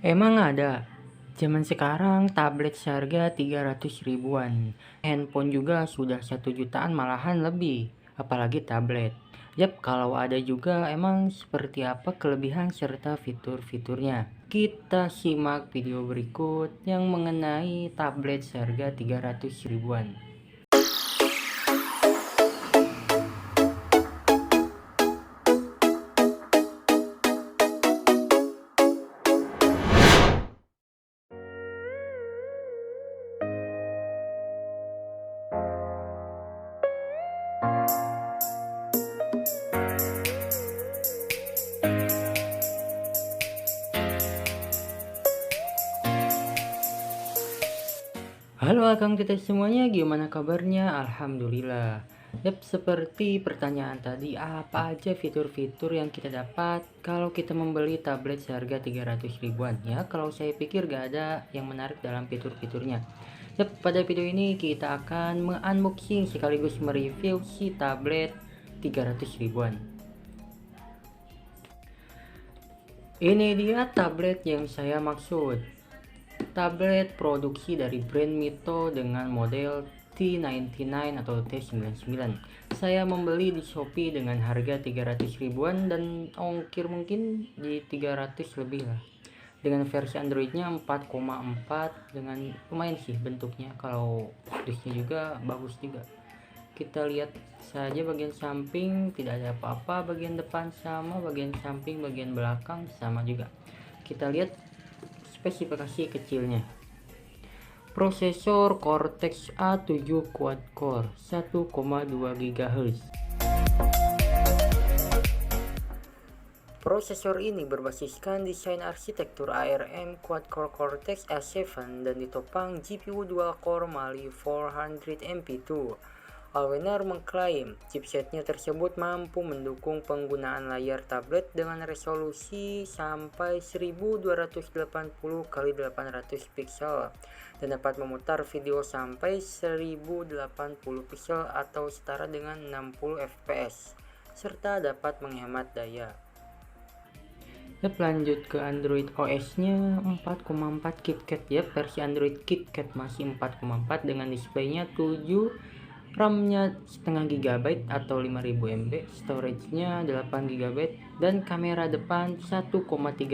Emang ada? Zaman sekarang tablet seharga 300 ribuan. Handphone juga sudah 1 jutaan malahan lebih. Apalagi tablet. Yap, kalau ada juga emang seperti apa kelebihan serta fitur-fiturnya. Kita simak video berikut yang mengenai tablet seharga 300 ribuan. Halo akang kita semuanya, gimana kabarnya? Alhamdulillah. Yap, seperti pertanyaan tadi, apa aja fitur-fitur yang kita dapat kalau kita membeli tablet seharga 300 ribuan? Ya, kalau saya pikir gak ada yang menarik dalam fitur-fiturnya. Yap, pada video ini kita akan me-unboxing sekaligus mereview si tablet 300 ribuan. Ini dia tablet yang saya maksud. Tablet produksi dari brand Mito dengan model T99 atau T99. Saya membeli di Shopee dengan harga 300 ribuan dan ongkir mungkin di 300 lebih lah. Dengan versi Androidnya 4,4 dengan lumayan sih bentuknya, kalau disknya juga bagus juga. Kita lihat saja bagian samping tidak ada apa-apa, bagian depan sama, bagian samping, bagian belakang sama juga. Kita lihat spesifikasi kecilnya. Prosesor Cortex A7 quad-core 1,2 GHz. Prosesor ini berbasiskan desain arsitektur ARM quad-core Cortex A7 dan ditopang GPU dual-core Mali 400 MP2. Allwinner mengklaim chipsetnya tersebut mampu mendukung penggunaan layar tablet dengan resolusi sampai 1280 x 800 pixel dan dapat memutar video sampai 1080 pixel atau setara dengan 60 fps serta dapat menghemat daya. Yap, lanjut ke Android OS-nya 4,4 KitKat ya, versi Android KitKat masih 4,4 dengan displaynya 7, RAM-nya setengah GB atau 5000 MB, storage-nya 8 GB dan kamera depan 1,3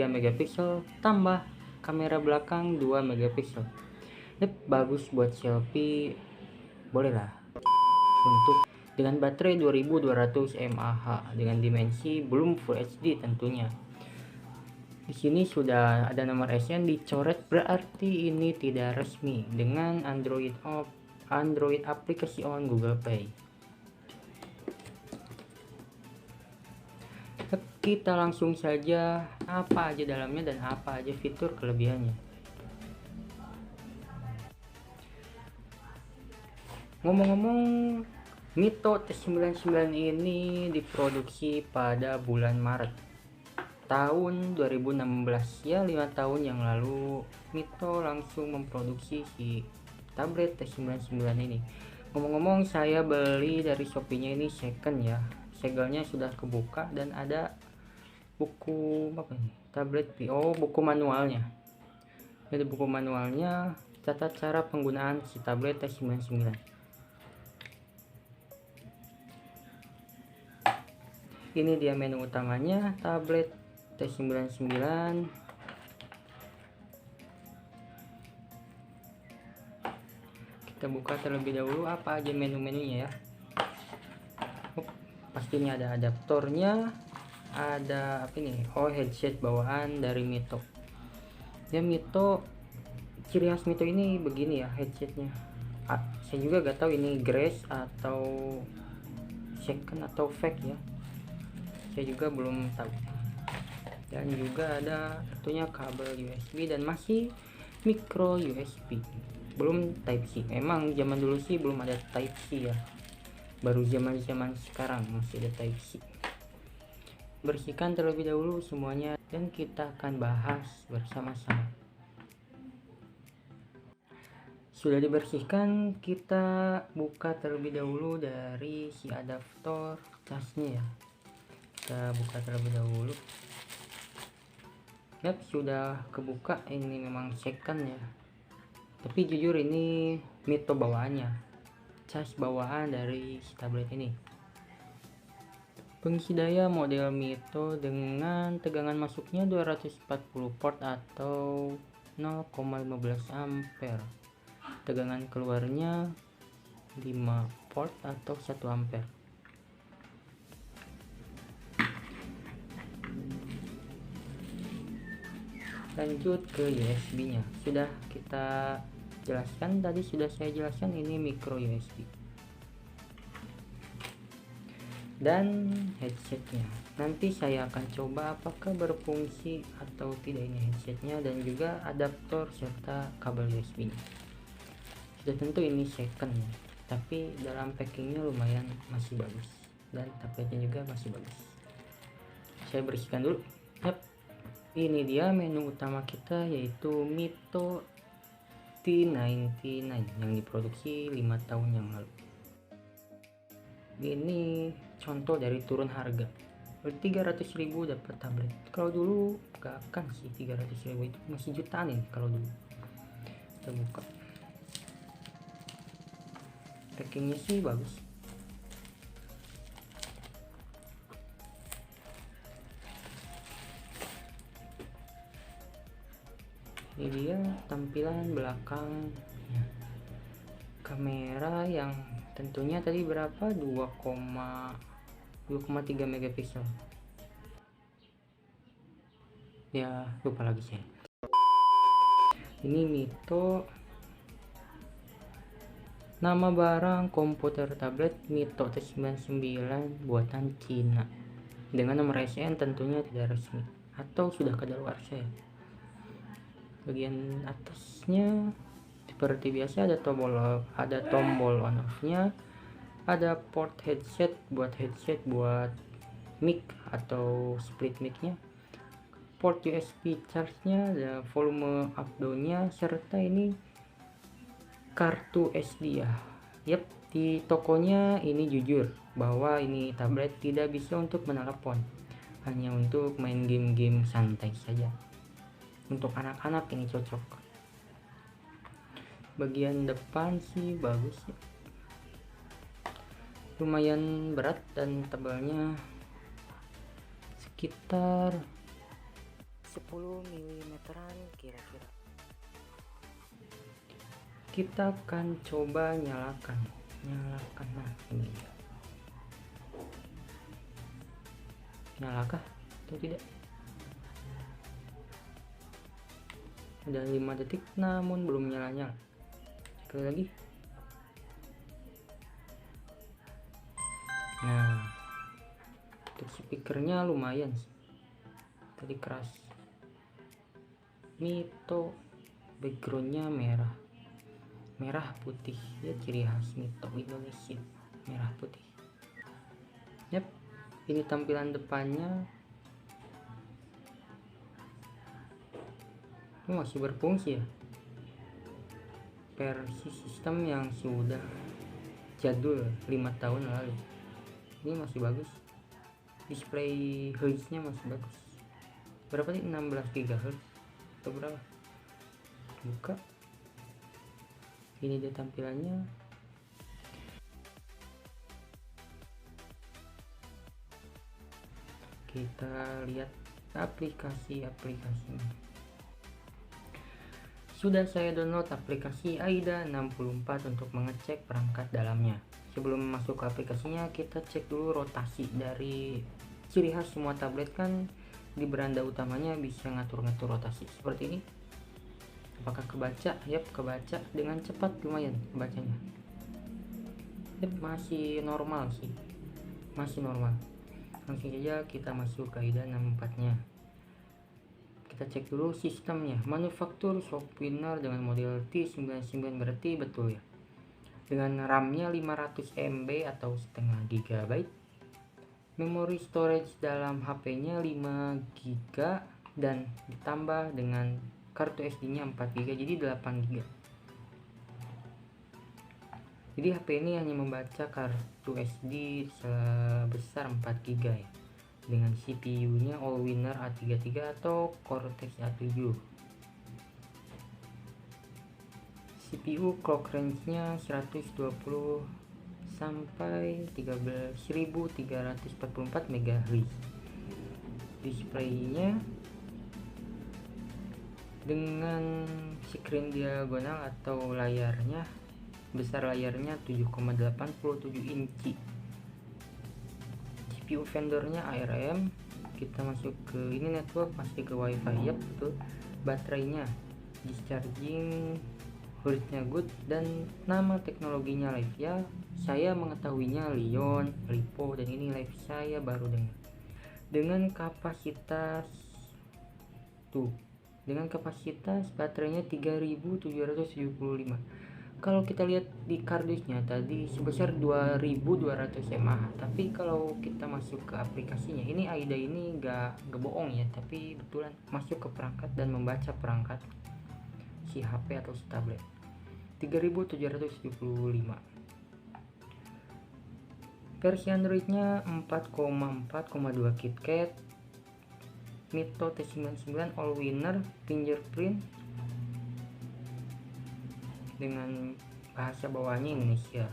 megapiksel tambah kamera belakang 2 megapiksel. Yap, bagus buat selfie, boleh lah. Untuk dengan baterai 2200 mAh dengan dimensi belum Full HD tentunya. Di sini sudah ada nomor SN dicoret, berarti ini tidak resmi dengan Android aplikasi on Google Play. Kita langsung saja apa aja dalamnya dan apa aja fitur kelebihannya. Ngomong-ngomong, Mito T99 ini diproduksi pada bulan Maret tahun 2016 ya, 5 tahun yang lalu Mito langsung memproduksi si tablet T99 ini. Ngomong-ngomong, saya beli dari Shopee-nya ini second ya, segelnya sudah kebuka dan ada buku apa ini, tablet buku manualnya. Jadi buku manualnya tata cara penggunaan si tablet T99. Ini dia menu utamanya tablet T99. Kita buka terlebih dahulu apa aja menu-menunya ya. Pastinya ada adaptornya, ada apa ini, headset bawaan dari Mito ya. Mito, ciri khas Mito ini begini ya headsetnya. Saya juga gak tahu ini grace atau second atau fake ya, saya juga belum tahu. Dan juga ada tentunya kabel USB dan masih micro USB, belum Type C. Memang zaman dulu sih belum ada Type C ya, baru zaman sekarang masih ada Type C. Bersihkan terlebih dahulu semuanya dan kita akan bahas bersama-sama. Sudah dibersihkan, kita buka terlebih dahulu dari si adaptor casnya ya. Kita buka terlebih dahulu. Yap, sudah kebuka. Ini memang second ya, tapi jujur ini Mito bawaannya, cas bawaan dari si tablet ini. Pengisi daya model Mito dengan tegangan masuknya 240 port atau 0,15 ampere. Tegangan keluarnya 5 port atau 1 ampere. Lanjut ke USB-nya. Sudah kita jelaskan tadi, sudah saya jelaskan ini micro USB. Dan headsetnya, nanti saya akan coba apakah berfungsi atau tidak ini headsetnya, dan juga adaptor serta kabel USB-nya. Sudah tentu ini second ya, tapi dalam packingnya lumayan masih bagus, dan tabletnya juga masih bagus. Saya bersihkan dulu. Yap, ini dia menu utama kita, yaitu Mito T99 yang diproduksi 5 tahun yang lalu. Ini contoh dari turun harga. 300.000 dapat tablet. Kalau dulu gak akan sih 300.000, itu masih jutaan ini kalau dulu. Kita buka. Packingnya sih bagus. Ini dia tampilan belakangnya. Kamera yang tentunya tadi berapa, 2,3 megapiksel ya, lupa lagi saya. Ini Mito, nama barang komputer tablet Mito T99 buatan Cina, dengan nomor SN tentunya tidak resmi atau sudah kadaluarsa ya. Bagian atasnya seperti biasa ada tombol on off nya, ada port headset buat mic atau split mic nya, port USB charge nya, ada volume up down nya, serta ini kartu SD ya. Yap, di tokonya ini jujur bahwa ini tablet tidak bisa untuk menelepon, hanya untuk main game-game santai saja. Untuk anak-anak ini cocok. Bagian depan sih bagus ya, lumayan berat dan tebalnya sekitar 10 mm kira-kira. Kita akan coba nyalakan. Nah, ini dia. Nyalakah atau tidak? Ada 5 detik namun belum nyala-nyala. Sekali lagi. Nah, untuk speakernya lumayan sih, tadi keras. Mito backgroundnya merah putih ya, ciri khas Mito Indonesia, merah putih. Yap, ini tampilan depannya. Masih berfungsi ya, versi sistem yang sudah jadul 5 tahun lalu. Ini masih bagus, display hertz nya masih bagus. Berapa nih, 16 GHz atau berapa? Buka, ini dia tampilannya. Kita lihat aplikasinya. Sudah saya download aplikasi AIDA 64 untuk mengecek perangkat dalamnya. Sebelum masuk ke aplikasinya, kita cek dulu rotasi. Dari ciri khas semua tablet kan di beranda utamanya bisa ngatur-ngatur rotasi seperti ini. Apakah kebaca? Yap, kebaca dengan cepat, lumayan kebacanya. Yap, masih normal sih, masih normal. Langsung saja kita masuk ke AIDA 64 nya. Kita cek dulu sistemnya. Manufaktur Shopwinner dengan model T99 berarti betul ya. Dengan RAM-nya 500 MB atau setengah GB. Memori storage dalam HP-nya 5 GB dan ditambah dengan kartu SD-nya 4 GB, jadi 8 GB. Jadi HP ini hanya membaca kartu SD sebesar 4 GB ya. dengan CPU-nya Allwinner A33 atau Cortex A7. CPU clock range-nya 120 sampai 1344 MHz. Display-nya dengan screen diagonal atau layarnya besar, layarnya 7,87 inci. CPU vendornya ARM. Kita masuk ke ini network, pasti ke WiFi. Yap, betul. Baterainya discharging Hurritnya good, dan nama teknologinya live ya. Saya mengetahuinya Lion, Lipo, dan ini live saya baru dengar. Dengan kapasitas baterainya 3775. Kalau kita lihat di kardusnya tadi sebesar 2200 mAh, tapi kalau kita masuk ke aplikasinya, ini AIDA ini gak bohong ya, tapi betulan masuk ke perangkat dan membaca perangkat si HP atau si tablet. 3775. Versi Androidnya 4,4,2 KitKat, Mito T99 Allwinner fingerprint dengan bahasa bawahnya Indonesia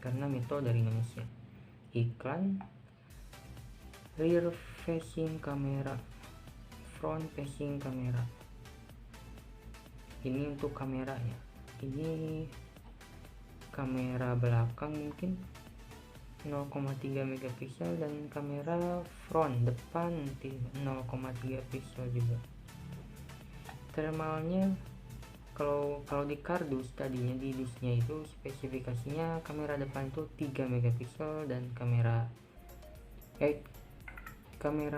karena Mito dari Indonesia. Iklan, rear facing camera, front facing camera. Ini untuk kamera ya. Ini kamera belakang mungkin 0,3 megapiksel, dan kamera front depan 0,3 piksel juga. Thermalnya kalau di kardus tadinya, di dusnya itu spesifikasinya kamera depan itu 3 megapiksel dan kamera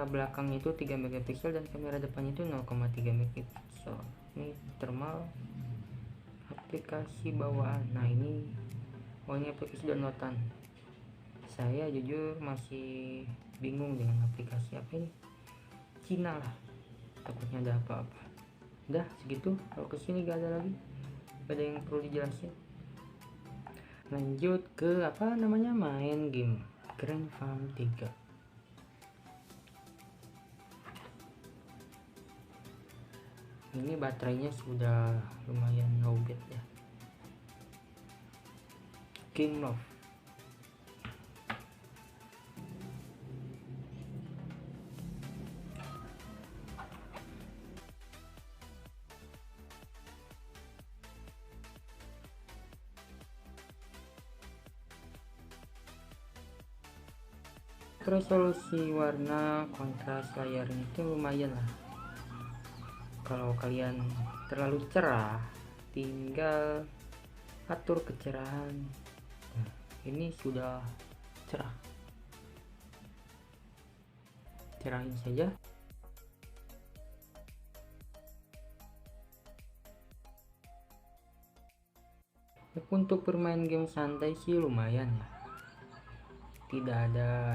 belakang itu 3 megapiksel dan kamera depan itu 0,3 megapiksel. Ini thermal aplikasi bawaan. Nah ini aplikasi downloadan. Saya jujur masih bingung dengan aplikasi apa ini. Cina lah, takutnya ada apa-apa. Udah segitu, kalau kesini gak ada lagi, gak ada yang perlu dijelasin. Lanjut ke main game Grand Farm 3. Ini baterainya sudah lumayan lowbat ya. Game Love. Resolusi warna kontras layarnya itu lumayan lah. Kalau kalian terlalu cerah, tinggal atur kecerahan. Nah, ini sudah cerah, cerahin saja. Untuk bermain game santai sih lumayan ya. Tidak ada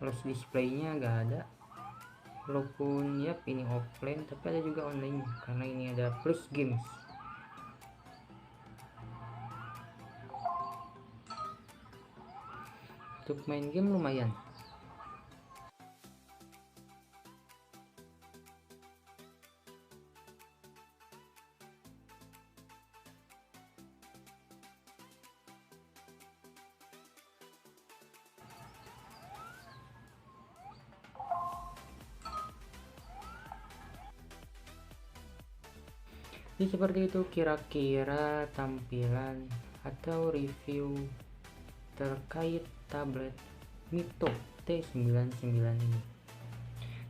loss displaynya gak ada, walaupun ya ini offline tapi ada juga online karena ini ada plus games. Untuk main game lumayan. Jadi seperti itu kira-kira tampilan atau review terkait tablet Mito T99 ini.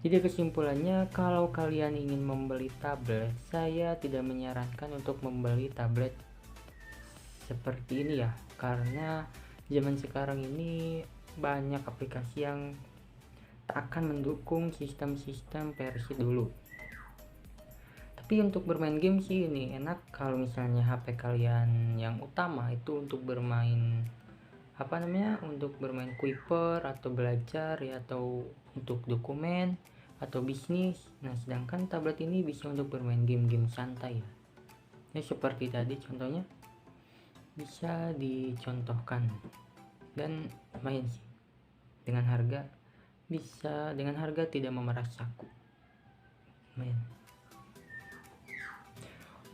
Jadi kesimpulannya, kalau kalian ingin membeli tablet, saya tidak menyarankan untuk membeli tablet seperti ini ya, karena zaman sekarang ini banyak aplikasi yang tak akan mendukung sistem-sistem versi dulu. Tapi untuk bermain game sih ini enak. Kalau misalnya HP kalian yang utama itu untuk bermain untuk bermain Kuiper atau belajar ya, atau untuk dokumen atau bisnis. Nah sedangkan tablet ini bisa untuk bermain game-game santai ya, seperti tadi contohnya bisa dicontohkan, dan lumayan sih. dengan harga tidak memeras saku. Men.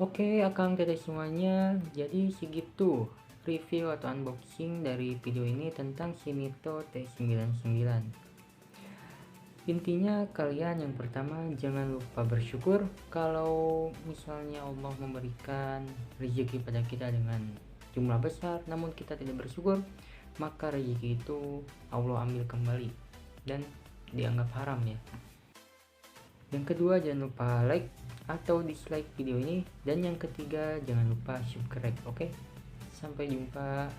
Oke, akang teteh semuanya, jadi segitu review atau unboxing dari video ini tentang Shinito T99. Intinya kalian yang pertama jangan lupa bersyukur kalau misalnya Allah memberikan rezeki pada kita dengan jumlah besar, namun kita tidak bersyukur, maka rezeki itu Allah ambil kembali dan dianggap haram ya. Yang kedua, jangan lupa like atau dislike video ini, dan yang ketiga jangan lupa subscribe. Oke, sampai jumpa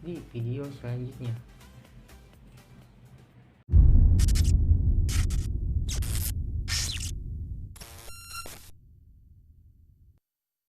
di video selanjutnya.